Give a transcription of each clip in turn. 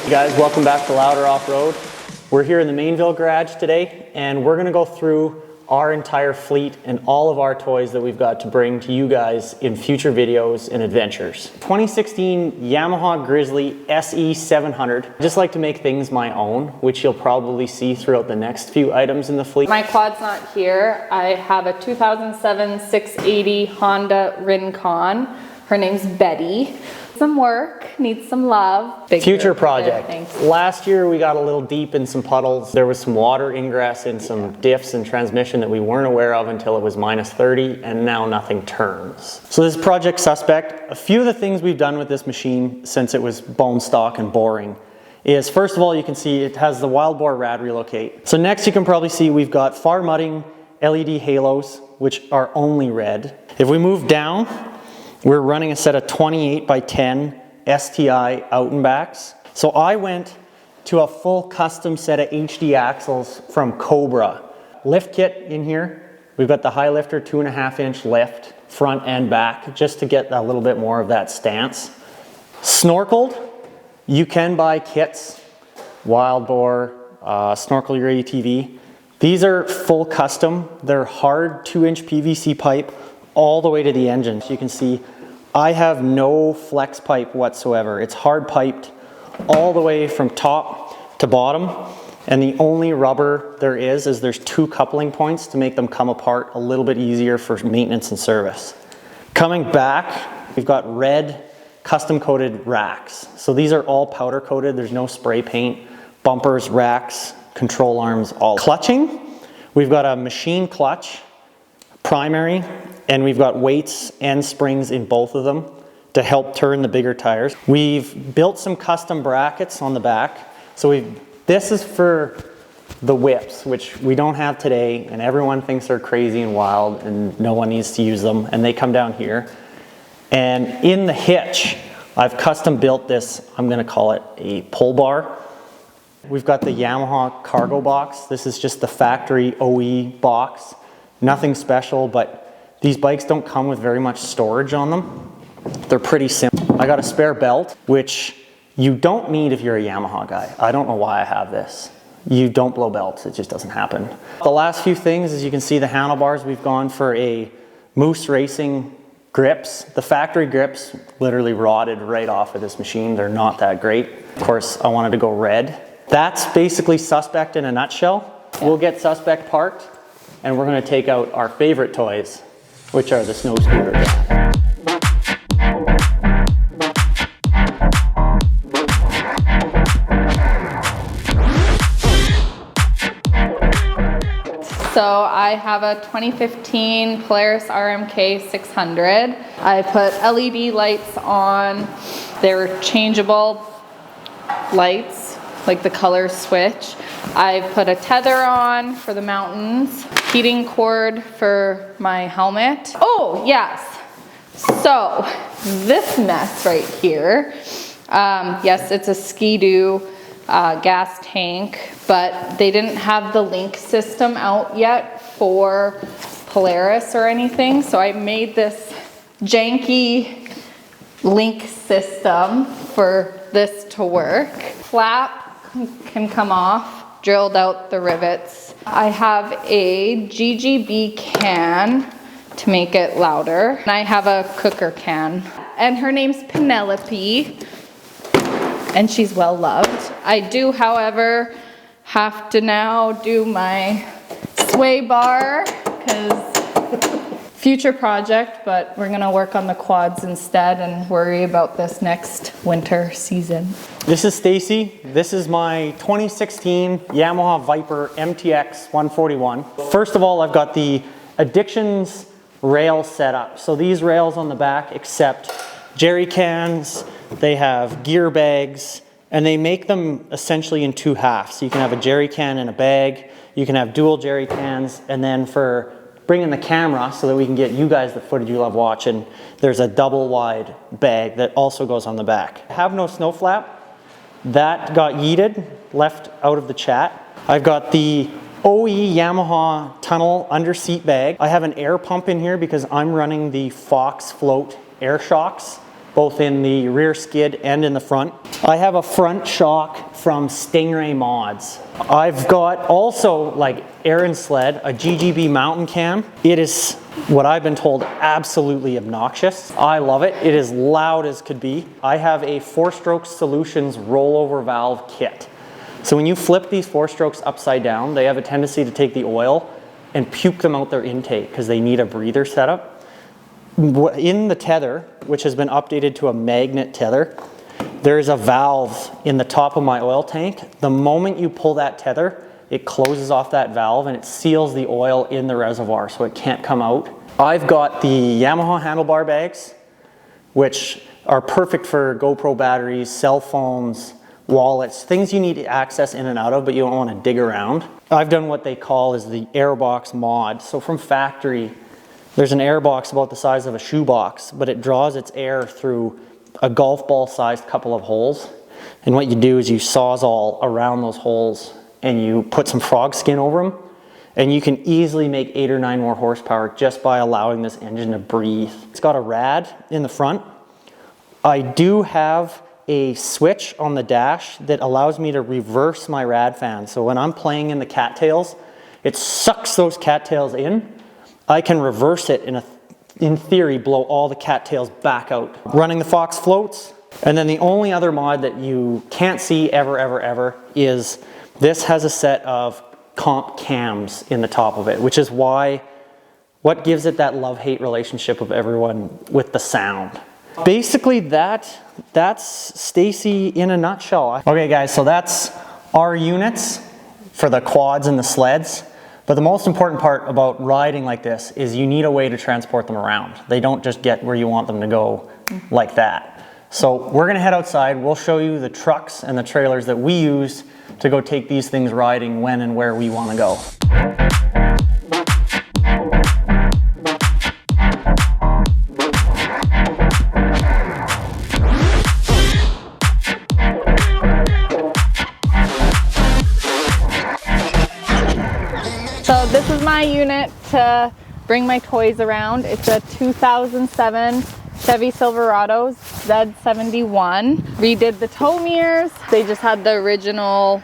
Hey guys, welcome back to Louder Off-Road. We're here in the Mainville garage today, and we're gonna go through our entire fleet and all of our toys that we've got to bring to you guys in future videos and adventures. 2016 Yamaha Grizzly SE700. I just like to make things my own, which you'll probably see throughout the next few items in the fleet. My quad's not here. I have a 2007 680 Honda Rincon. Her name's Betty. Some work, needs some love. Future project. Last year we got a little deep in some puddles. There was some water ingress in some diffs and transmission that we weren't aware of until it was -30, and now nothing turns. So this is Project Suspect. A few of the things we've done with this machine since it was bone stock and boring is, first of all, you can see it has the wild boar rad relocate. So next you can probably see we've got far mudding LED halos, which are only red. If we move down, we're running a set of 28 by 10 STI out and backs. So I went to a full custom set of HD axles from Cobra. Lift kit in here. We've got the high lifter 2.5 inch lift, front and back, just to get a little bit more of that stance. Snorkeled, you can buy kits, wild boar, snorkel your ATV. These are full custom. They're hard 2-inch PVC pipe all the way to the engine. So you can see I have no flex pipe whatsoever. It's hard piped all the way from top to bottom, and the only rubber there is there's 2 coupling points to make them come apart a little bit easier for maintenance and service. Coming back, we've got red custom coated racks. So these are all powder coated. There's no spray paint. Bumpers, racks, control arms, all. Clutching, we've got a machine clutch, primary, and we've got weights and springs in both of them to help turn the bigger tires. We've built some custom brackets on the back. So this is for the whips, which we don't have today, and everyone thinks they're crazy and wild and no one needs to use them, and they come down here. And in the hitch, I've custom built this, I'm gonna call it a pull bar. We've got the Yamaha cargo box. This is just the factory OE box. Nothing special, but these bikes don't come with very much storage on them. They're pretty simple. I got a spare belt, which you don't need if you're a Yamaha guy. I don't know why I have this. You don't blow belts, it just doesn't happen. The last few things, as you can see, the handlebars, we've gone for a Moose Racing grips. The factory grips literally rotted right off of this machine. They're not that great. Of course, I wanted to go red. That's basically Suspect in a nutshell. We'll get Suspect parked, and we're gonna take out our favorite toys, which are the snow scooters. So I have a 2015 Polaris RMK 600. I put LED lights on. They're changeable lights, like the color switch. I've put a tether on for the mountains, heating cord for my helmet. Oh, yes. So this mess right here, yes, it's a Ski-Doo gas tank, but they didn't have the link system out yet for Polaris or anything. So I made this janky link system for this to work. Flap can come off. Drilled out the rivets. I have a GGB can to make it louder. And I have a cooker can. And her name's Penelope, and she's well loved. I do, however, have to now do my sway bar, because future project, but we're gonna work on the quads instead and worry about this next winter season. This is Stacey. This is my 2016 Yamaha Viper MTX 141. First of all, I've got the Addictions rail set up. So these rails on the back accept jerry cans, they have gear bags, and they make them essentially in 2 halves. So you can have a jerry can and a bag, you can have dual jerry cans, and then for bringing the camera so that we can get you guys the footage you love watching, there's a double wide bag that also goes on the back. I have no snow flap. That got yeeted, left out of the chat. I've got the OE Yamaha tunnel under seat bag. I have an air pump in here because I'm running the Fox Float air shocks both in the rear skid and in the front. I have a front shock from Stingray Mods. I've got also, like Erin's sled, a GGB mountain cam. It is, what I've been told, absolutely obnoxious. I love it. It is loud as could be. I have a 4-Stroke Solutions rollover valve kit. So when you flip these 4-strokes upside down, they have a tendency to take the oil and puke them out their intake because they need a breather setup. In the tether, which has been updated to a magnet tether, there's a valve in the top of my oil tank. The moment you pull that tether, it closes off that valve and it seals the oil in the reservoir so it can't come out. I've got the Yamaha handlebar bags, which are perfect for GoPro batteries, cell phones, wallets, things you need access in and out of, but you don't want to dig around. I've done what they call is the airbox mod. So from factory, there's an airbox about the size of a shoebox, but it draws its air through a golf ball sized couple of holes. And what you do is you sawzall around those holes and you put some frog skin over them, and you can easily make 8 or 9 more horsepower just by allowing this engine to breathe. It's got a rad in the front. I do have a switch on the dash that allows me to reverse my rad fan. So when I'm playing in the cattails, it sucks those cattails in. I can reverse it and in theory blow all the cattails back out. Running the Fox floats. And then the only other mod that you can't see ever is this has a set of comp cams in the top of it, which is what gives it that love-hate relationship of everyone with the sound. Basically that's Stacey in a nutshell. Okay guys, so that's our units for the quads and the sleds. But the most important part about riding like this is you need a way to transport them around. They don't just get where you want them to go like that. So we're gonna head outside. We'll show you the trucks and the trailers that we use to go take these things riding when and where we wanna go. So this is my unit to bring my toys around. It's a 2007 Chevy Silverado Z71. Redid the tow mirrors. They just had the original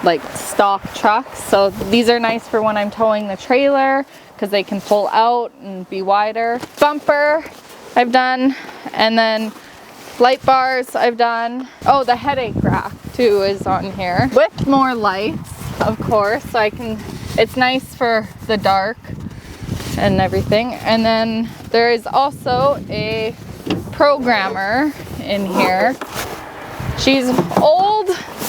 like stock trucks. So these are nice for when I'm towing the trailer because they can pull out and be wider. Bumper I've done, and then light bars I've done. Oh, the headache rack too is on here with more lights, of course, so I can, it's nice for the dark and everything. And then there is also a programmer in here. She's old,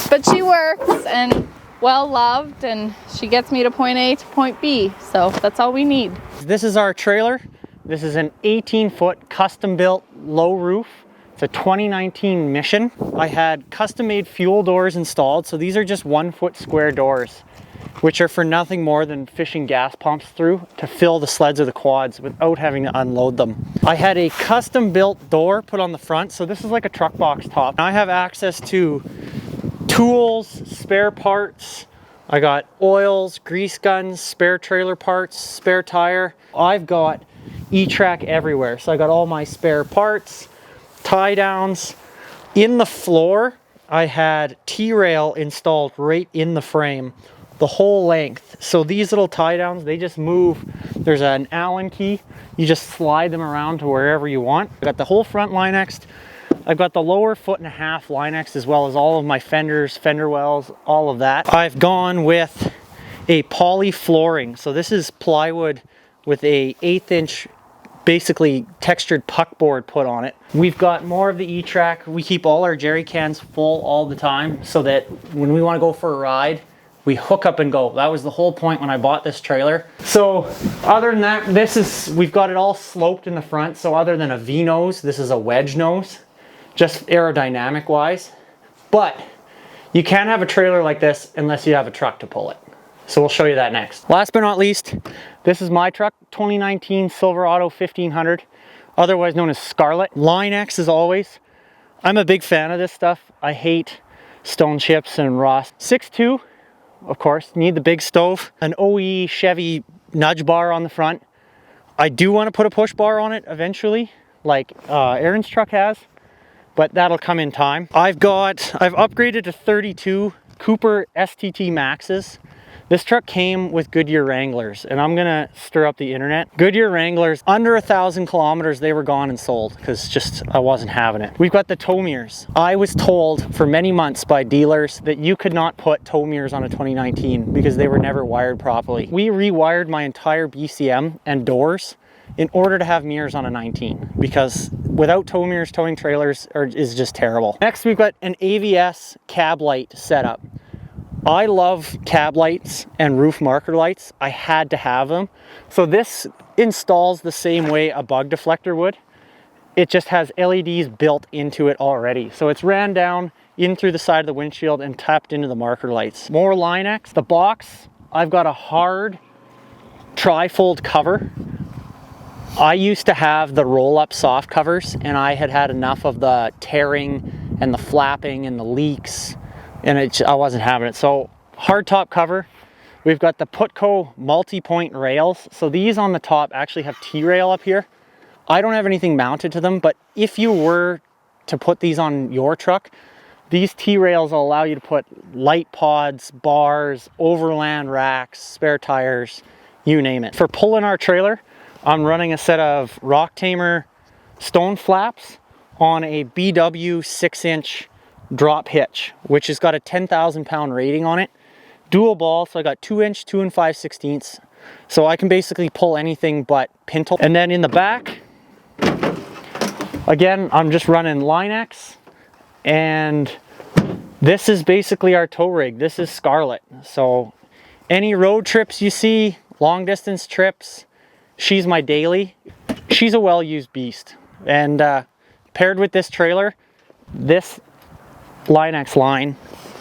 but she works and well loved, and she gets me to point A to point B, so that's all we need. This is our trailer. This is an 18-foot custom built low roof. It's a 2019 Mission. I had custom made fuel doors installed, so these are just 1-foot square doors, which are for nothing more than fishing gas pumps through to fill the sleds or the quads without having to unload them. I had a custom built door put on the front, so this is like a truck box top. I have access to tools, spare parts. I got oils, grease guns, spare trailer parts, spare tire. I've got E-track everywhere, so I got all my spare parts, tie downs. In the floor, I had T-rail installed right in the frame, the whole length. So these little tie downs, they just move. There's an Allen key. You just slide them around to wherever you want. I got the whole front Line-X'd. I've got the lower 1.5 foot Line-X'd, as well as all of my fenders, fender wells, all of that. I've gone with a poly flooring. So this is plywood with a 1/8 inch basically textured puck board put on it. We've got more of the E-track. We keep all our jerry cans full all the time so that when we want to go for a ride, we hook up and go. That was the whole point when I bought this trailer. So other than that, we've got it all sloped in the front. So other than a V-nose, this is a wedge nose, just aerodynamic wise. But you can't have a trailer like this unless you have a truck to pull it. So we'll show you that next. Last but not least, this is my truck, 2019 Silverado 1500, otherwise known as Scarlett. Line-X as always. I'm a big fan of this stuff. I hate stone chips and rust. 6'2", of course, need the big stove. An OE Chevy nudge bar on the front. I do want to put a push bar on it eventually, like Erin's truck has, but that'll come in time. I've upgraded to 32 Cooper STT Maxes. This truck came with Goodyear Wranglers, and I'm gonna stir up the internet. Goodyear Wranglers, under 1,000 kilometers, they were gone and sold because just I wasn't having it. We've got the tow mirrors. I was told for many months by dealers that you could not put tow mirrors on a 2019 because they were never wired properly. We rewired my entire BCM and doors in order to have mirrors on a 19, because without tow mirrors, towing trailers is just terrible. Next, we've got an AVS cab light setup. I love cab lights and roof marker lights. I had to have them. So this installs the same way a bug deflector would. It just has LEDs built into it already. So it's ran down in through the side of the windshield and tapped into the marker lights. More Line-X. The box, I've got a hard tri-fold cover. I used to have the roll-up soft covers, and I had enough of the tearing and the flapping and the leaks, and I wasn't having it. So hard top cover. We've got the Putco multi-point rails. So these on the top actually have T-rail up here. I don't have anything mounted to them, but if you were to put these on your truck, these T-rails will allow you to put light pods, bars, overland racks, spare tires, you name it. For pulling our trailer, I'm running a set of Rock Tamer stone flaps on a BW 6-inch drop hitch, which has got a 10,000 pound rating on it. Dual ball, so I got 2-inch, 2 5/16. So I can basically pull anything but pintle. And then in the back, again, I'm just running Line-X, and this is basically our tow rig. This is Scarlett. So any road trips you see, long distance trips, she's my daily. She's a well-used beast. And paired with this trailer, this Line-X line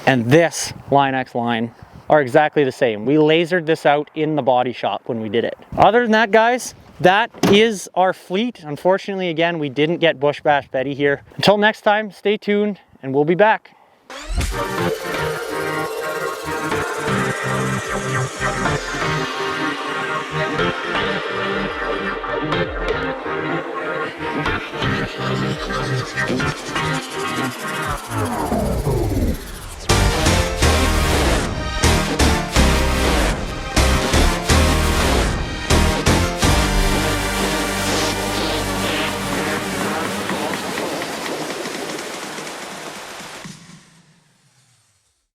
and this Line-X line are exactly the same. We lasered this out in the body shop when we did it. Other than that, guys, that is our fleet. Unfortunately, again, we didn't get Bush Bash Betty here. Until next time, stay tuned and we'll be back.